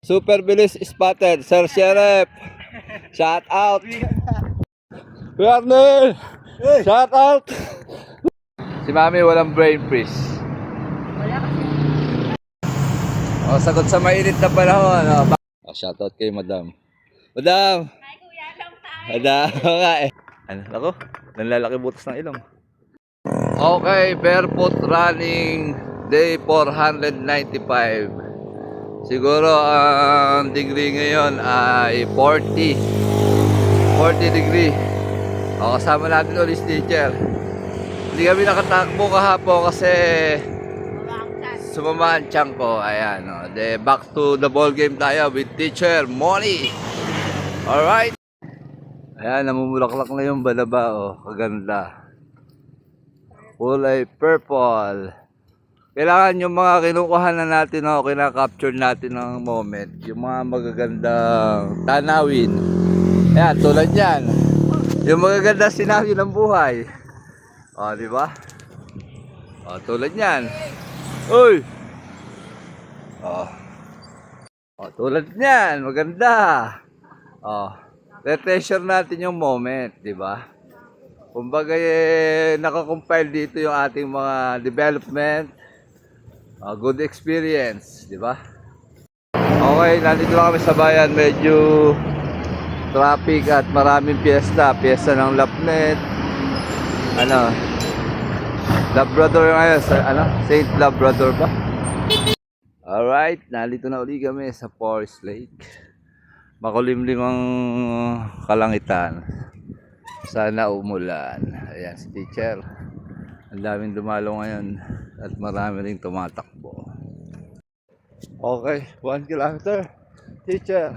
Super bilis spotted, Sir Sheriff. Shout out. Warner. Shout out. Si Mami walang brain freeze. Wala kasi. O, sagot sa mainit na panahon. Shout out kay Madam. Madam. Ay, kuya lang tayo. Madam nga eh. Ano, ako? Nanlalaki butas ng ilong. Okay, barefoot running day 495. Siguro ang degree ngayon ay 40 degree. O, kasama natin ulit si teacher. Hindi kami nakatakbo kahapon kasi sumama ang tiyan ko. Ayan, o. De, back to the ball game tayo with teacher Molly. Alright. Ayan, namumulaklak na yung balaba. O, kaganda. Kulay purple. Kailangan yung mga kinukuha na natin o kinakapture natin ng moment, yung mga magagandang tanawin. Ayan, tulad yan. Yung magagandang sinawin ng buhay. O, di ba? O, tulad yan. Uy! O, tulad yan. Maganda. O, re-treasure natin yung moment, di ba? Kumbaga, nakakompile dito yung ating mga development. Good experience, di ba? Okay, nandito na kami sa bayan. Medyo traffic at maraming piyesta. Piyesta ng Lapnet. Ano? Labrador ngayon. Saint Labrador ba? Alright, nandito na uli kami sa Forest Lake. Makulimlim ang kalangitan. Sana umulan. Ayan si teacher. Ang daming dumalo ngayon at marami ring tumatakbo. Okay, 1 kilometer. Teacher.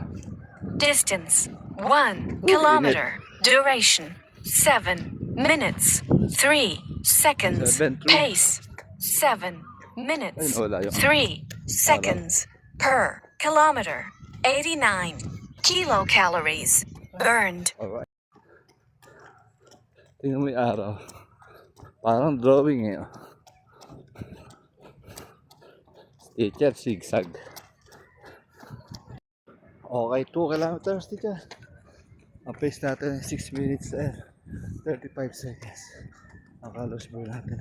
Distance 1 kilometer. Duration 7 minutes 3 seconds. 7, 3. Pace 7 minutes Ay, wala yun. 3 seconds per kilometer. 89 kilocalories burned. Alright. Tingnan mo yung araw. Parang drawing eh. Teacher, zigzag. Okay, 2 kilometers, teacher. Ang pace natin 6 minutes 35 seconds. Ang calories burn natin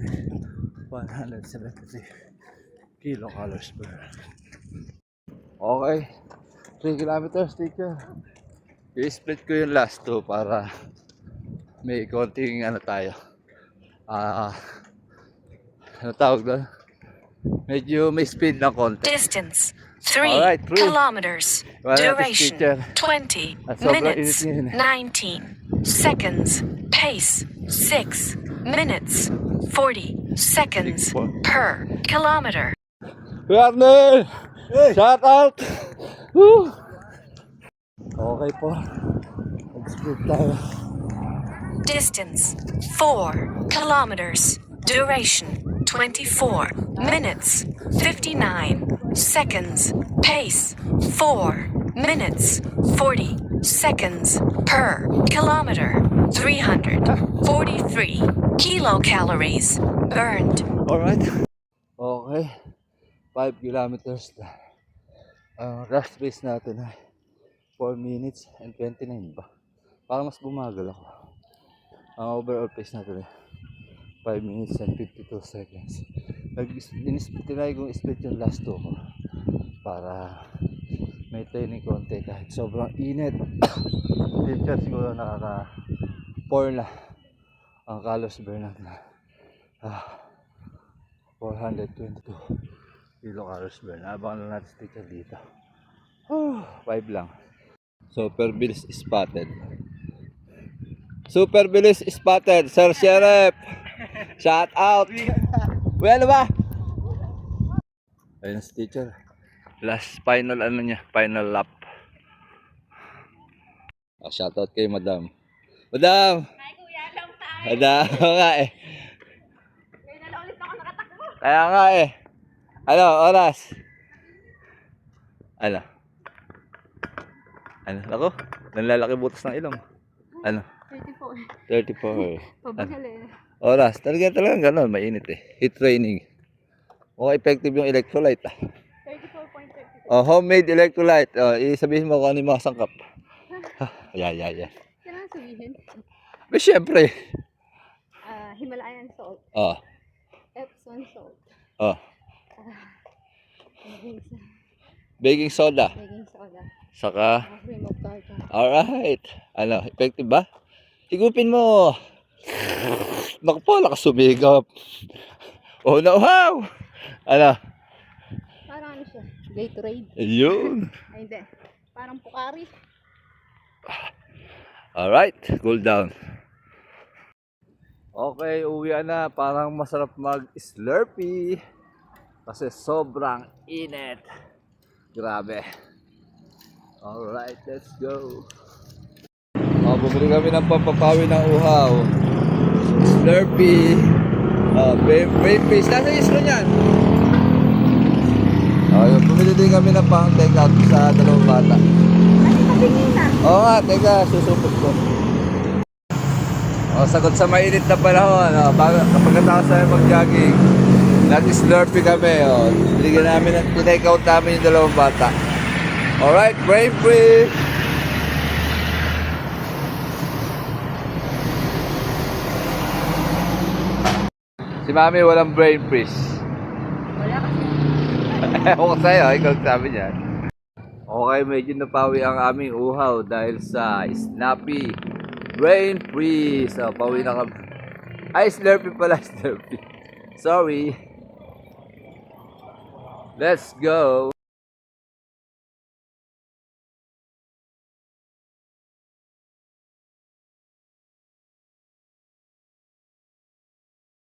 173 kilocalories burn. Okay, 3 kilometers, teacher. I-split ko yung last 2 para may konting ano tayo. Ano tawag doon? Medyo may speed na konti. Distance 3 Alright, through. kilometers. Wala natin, Duration teacher. 20 At sobrang minutes init ngayon. 19 seconds. Pace 6 minutes 40 seconds per kilometer. Warner! Shout out! Woo! Okay po. Mag-split tayo. Distance 4 kilometers. Duration 24 minutes 59 seconds. Pace 4 minutes 40 seconds per kilometer. 343 kilocalories burned. Alright. Okay. 5 kilometers na. Last pace natin ay 4 minutes and 29 ba? Parang mas bumagal ako. Ang overall pace natin ay 5 minutes and 52 seconds. Tinry kong split yung last 2 ko para may training konti kahit sobrang init. Teacher, siguro nakaka 4 na ang calories burn natin. 422 kilocalories burn. Abangan lang natin si teacher dito. 5 lang. Super bilis spotted. Super bilis spotted, Sir Sheriff. Shout out. Well ba? Ayun si teacher. Last final ano niya, final lap. Shout out kay Madam. Madam. Ay, kuya lang tayo. Madam nga eh. Ngayon na ulit ako nakatakbo. Kaya nga eh. Ano, oras? Ano? Ano? Ako? Nanlalaki butas ng ilong. Ano? 34. 34. Pabagal eh. Oras. Talagang gano'n. Mainit eh. Heat training. Mukhang effective yung electrolyte ah. 34.32. Oh, homemade electrolyte. Oh, isabihin mo kung ano yung mga sangkap. Yeah. Kailangan sabihin. Pero syempre. Himalayan salt. Oh, Epsom salt. oh. Baking Baking soda. soda. Saka, Cream of tartar. alright. Ano, effective ba? Higupin mo. Naku po, lakas sumigap. Oh no, wow! Ano? Parang ano siya? Gatorade. Ayun. Ay, hindi. Parang Pocari. Alright, cool down. Okay, uwi na. Parang masarap mag-slurpee. Kasi sobrang init. Grabe. Alright, let's go. Oh, bumili kami ng pampapawi ng uhaw. Slurpee. Brain paste. Nasa islo niyan? Oh, bumili din kami ng pang take out sa dalawang bata. Ay, patingin na. Oo nga, teka, susupot ko. O, sagot sa mainit na panahon. O, pagkatapos tayo mag-jogging, nag-slurpee kami. O, binigyan namin, tinake out namin yung dalawang bata. Alright, brain free! Si Mami walang brain freeze. Wala kasi. Ewan ko sa'yo, ikaw sabi niya. Okay, medyo napawi ang aming uhaw dahil sa Snappy Brain Freeze. So, pawi na kami. Ay, Slurpee pala, Slurpee. Sorry. Let's go.